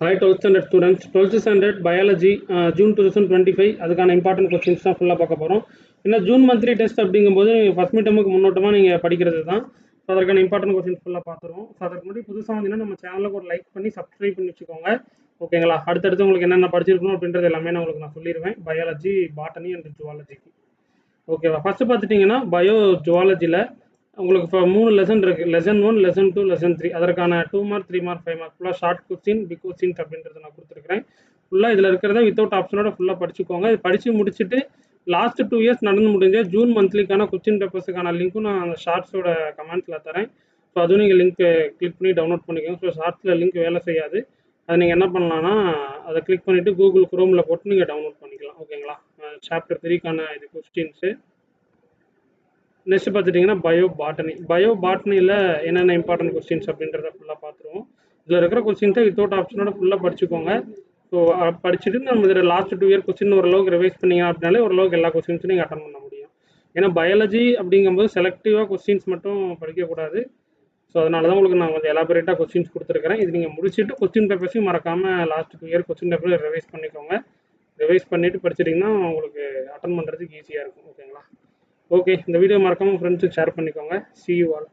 Hi 12th standard students, 12th standard biology June 2025 அதுக்கான important questions தான் ஃபுல்லாக பார்க்க போகிறோம். ஏன்னா ஜூன் மந்த்லி டெஸ்ட் அப்படிங்கும்போது நீங்கள் ஃபஸ்ட் மிட்டமுக்கு முன்னோட்டமாக நீங்கள் படிக்கிறது தான். ஸோ அதற்கான இம்பார்ட்டன்ட் கொஸ்டின்ஸ் ஃபுல்லாக பார்த்துருவோம். ஸோ அதுக்கு முன்னாடி புதுசாக வந்தீங்கன்னா நம்ம சேனலுக்கு ஒரு லைக் பண்ணி சப்ஸ்கிரைப் பண்ணி வச்சுக்கோங்க. ஓகேங்களா? அடுத்தடுத்து உங்களுக்கு என்னென்ன படிச்சிருக்கணும் அப்படின்றது எல்லாமே நான் உங்களுக்கு சொல்லிடுவேன். பயாலஜி, பாட்டனி அண்ட் ஜுவாலஜிக்கு. ஓகேவா? ஃபஸ்ட்டு பார்த்துட்டிங்கன்னா பயோ ஜுவாலஜியில் உங்களுக்கு இப்போ 3 லெசன் இருக்குது. Lesson 1, lesson 2, lesson 3. அதற்கான 2 மார்க், 3 மார்க், 5 மார்க் ஃபுல்லாக ஷார்ட் கொஸ்டின், பிக் கொஸ்டின்ஸ் அப்படின்றத நான் கொடுத்துருக்கிறேன். ஃபுல்லாக இதில் இருக்கிறத வித்தவுட் ஆப்ஷனோட ஃபுல்லாக படிச்சுக்கோங்க. இது படித்து முடிச்சுட்டு லாஸ்ட் 2 இயர்ஸ் நடந்து முடிஞ்ச ஜூன் மந்த்லிக்கான கொஸ்டின் பேப்பர்ஸுக்கான லிங்க்கும் நான் அந்த ஷார்ட்ஸோட கமெண்ட்ஸில் தரேன். ஸோ அதுவும் நீங்கள் லிங்க் கிளிக் பண்ணி டவுன்லோட் பண்ணிக்கோங்க. ஸோ ஷார்ட்ஸில் லிங்க் வேலை செய்யாது. அதை நீங்கள் என்ன பண்ணலான்னா அதை கிளிக் பண்ணிவிட்டு கூகுள் குரோமில் போட்டு நீங்கள் டவுன்லோட் பண்ணிக்கலாம். ஓகேங்களா? சாப்டர் 3க்கான இது கொஸ்டின்ஸு. நெக்ஸ்ட் பார்த்துட்டிங்கன்னா பயோ பாட்டனியில் என்னென்ன இம்பார்ட்டன்ட் கொஸ்டின்ஸ் அப்படின்றத ஃபுல்லாக பார்த்துருவோம். இதில் இருக்கிற கொஸ்டின்ஸை வித்தவுட் ஆப்ஷனோட ஃபுல்லாக படிச்சுக்கோங்க. ஸோ படிச்சுட்டு நம்ம இதில் லாஸ்ட் 2 இயர் கொஸ்டின் ஓரளவுக்கு ரிவைஸ் பண்ணிங்க அப்படின்னாலே ஓரளவுக்கு எல்லா கொஸ்டின்ஸும் நீங்கள் அட்டன் பண்ண முடியும். ஏன்னா பயாலஜி அப்படிங்கும்போது செலக்டிவாக கொஸ்டின்ஸ் மட்டும் படிக்கக்கூடாது. ஸோ அதனால தான் உங்களுக்கு நான் கொஞ்சம் எலாபரேட்டாக கொஸ்டின்ஸ் கொடுத்துருக்கிறேன். இது நீங்கள் முடிச்சுட்டு கொஸ்டின் பேப்பர்ஸையும் மறக்காமல் லாஸ்ட் 2 இயர் கொஸ்டின் பேப்பரை ரிவைஸ் பண்ணிக்கோங்க. ரிவைஸ் பண்ணிவிட்டு படிச்சிட்டிங்கன்னா உங்களுக்கு அட்டன் பண்ணுறதுக்கு ஈஸியாக இருக்கும். ஓகேங்களா? ஓகே, இந்த வீடியோ மறக்காமல் ஃப்ரெண்ட்ஸுக்கு ஷேர் பண்ணிக்கோங்க. See you all.